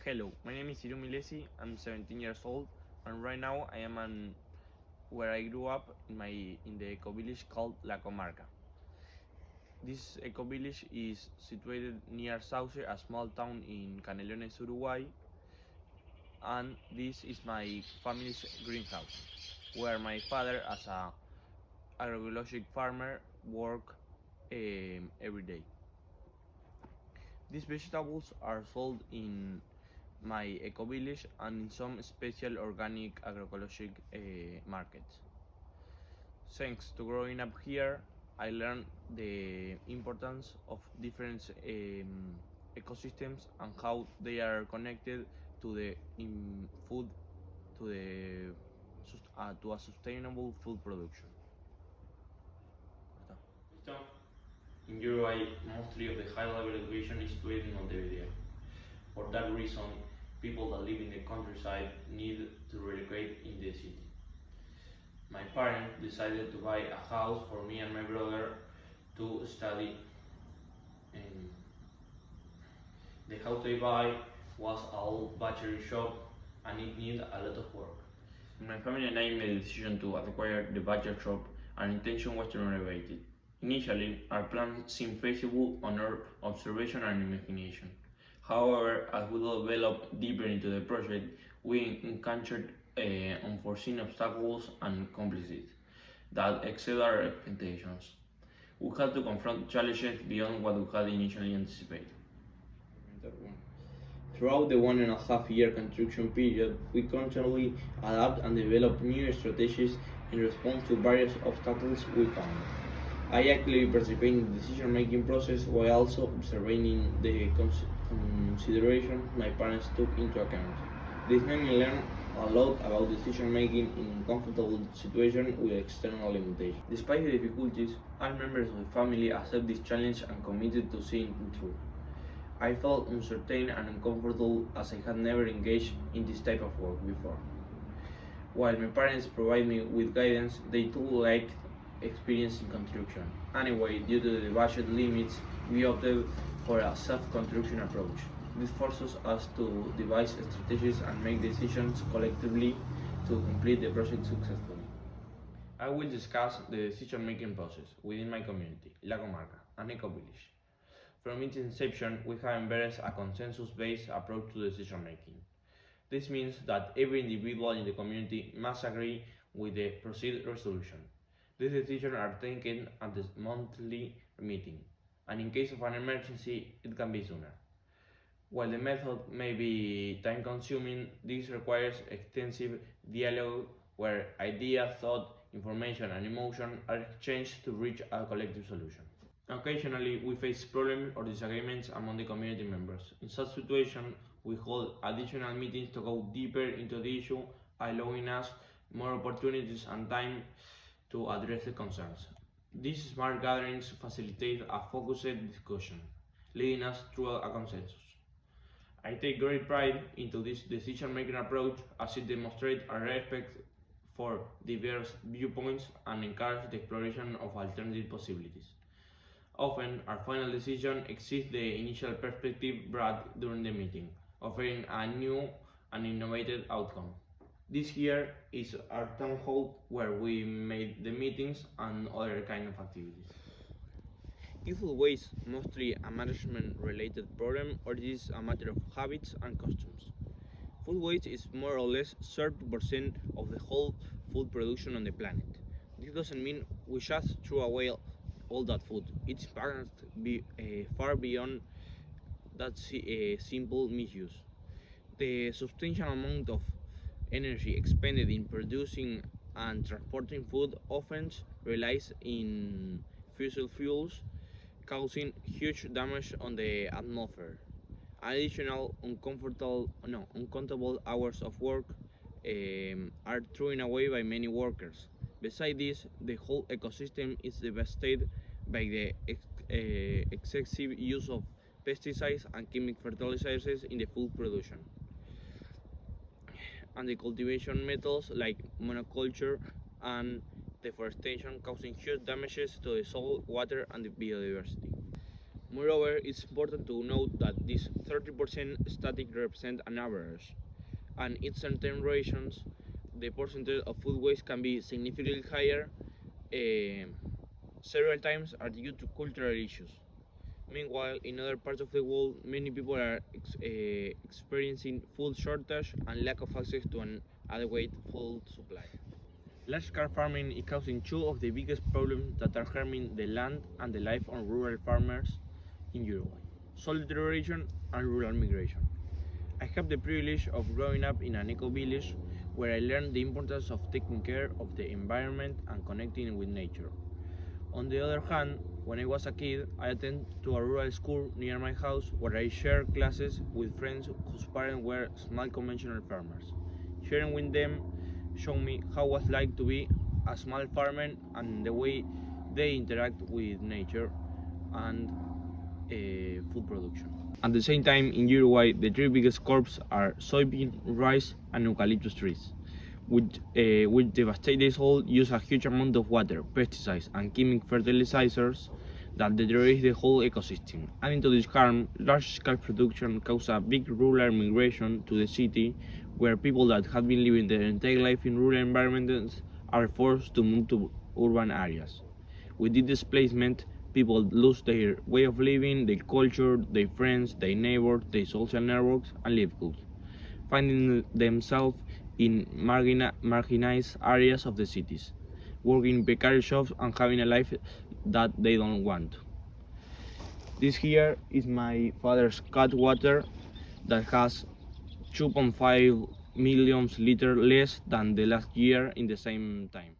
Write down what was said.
Hello, my name is Irú Milesi. I'm 17 years old, and right now I am where I grew up in the eco village called La Comarca. This eco village is situated near Sauce, a small town in Canelones, Uruguay, and this is my family's greenhouse, where my father, as a agroecological farmer, work every day. These vegetables are sold in my eco village and in some special organic agroecological markets. Thanks to growing up here, I learned the importance of different ecosystems and how they are connected to the food, to the to a sustainable food production. In Uruguay, mostly of the high-level education is situated in Montevideo. For that reason, people that live in the countryside need to relocate in the city. My parents decided to buy a house for me and my brother to study. And the house they buy was an old battery shop and it needed a lot of work. My family and I made the decision to acquire the battery shop. Our intention was to renovate it. Initially, our plan seemed feasible on our observation and imagination. However, as we developed deeper into the project, we encountered unforeseen obstacles and complexities that exceeded our expectations. We had to confront challenges beyond what we had initially anticipated. Throughout the 1.5 year construction period, we constantly adapt and develop new strategies in response to various obstacles we found. I actively participate in the decision-making process while also observing the consideration my parents took into account. This made me learn a lot about decision-making in uncomfortable situations with external limitations. Despite the difficulties, all members of the family accept this challenge and committed to seeing it through. I felt uncertain and uncomfortable as I had never engaged in this type of work before. While my parents provide me with guidance, they too lacked experience in construction. Anyway, due to the budget limits, we opted for a self-construction approach. This forces us to devise strategies and make decisions collectively to complete the project successfully. I will discuss the decision-making process within my community, La Comarca, an eco-village. From its inception, we have embraced a consensus-based approach to decision-making. This means that every individual in the community must agree with the proceed resolution. These decisions are taken at the monthly meeting, and in case of an emergency, it can be sooner. While the method may be time-consuming, this requires extensive dialogue where ideas, thought, information, and emotion are exchanged to reach a collective solution. Occasionally, we face problems or disagreements among the community members. In such situations, we hold additional meetings to go deeper into the issue, allowing us more opportunities and time to address the concerns. These smart gatherings facilitate a focused discussion, leading us through a consensus. I take great pride into this decision-making approach as it demonstrates a respect for diverse viewpoints and encourages the exploration of alternative possibilities. Often, our final decision exceeds the initial perspective brought during the meeting, offering a new and innovative outcome. This here is our town hall where we made the meetings and other kind of activities. Is food waste mostly a management-related problem, or is it a matter of habits and customs? Food waste is more or less 30% of the whole food production on the planet. This doesn't mean we just throw away all that food. Its impact be far beyond that simple misuse. The substantial amount of energy expended in producing and transporting food often relies in fossil fuels, causing huge damage on the atmosphere. Additional uncountable hours of work are thrown away by many workers. Besides this, the whole ecosystem is devastated by the excessive use of pesticides and chemical fertilizers in the food production, and the cultivation methods like monoculture and deforestation causing huge damages to the soil, water, and the biodiversity. Moreover, it's important to note that this 30% static represents an average, and in certain regions, the percentage of food waste can be significantly higher, several times are due to cultural issues. Meanwhile, in other parts of the world, many people are experiencing food shortage and lack of access to an adequate food supply. Large-scale farming is causing two of the biggest problems that are harming the land and the life of rural farmers in Uruguay: soil deterioration and rural migration. I have the privilege of growing up in an eco-village where I learned the importance of taking care of the environment and connecting with nature. On the other hand, when I was a kid, I attended to a rural school near my house where I shared classes with friends whose parents were small conventional farmers. Sharing with them showed me how it was like to be a small farmer and the way they interact with nature and food production. At the same time, in Uruguay, the three biggest crops are soybean, rice, and eucalyptus trees, which devastate the soil, use a huge amount of water, pesticides, and chemical fertilizers that deteriorate the whole ecosystem. Adding to this harm, large-scale production causes a big rural migration to the city, where people that have been living their entire life in rural environments are forced to move to urban areas. With this displacement, people lose their way of living, their culture, their friends, their neighbors, their social networks, and livelihoods, finding themselves in marginalized areas of the cities, working in precarious jobs and having a life that they don't want. This here is my father's cat water that has 2.5 million liters less than the last year in the same time.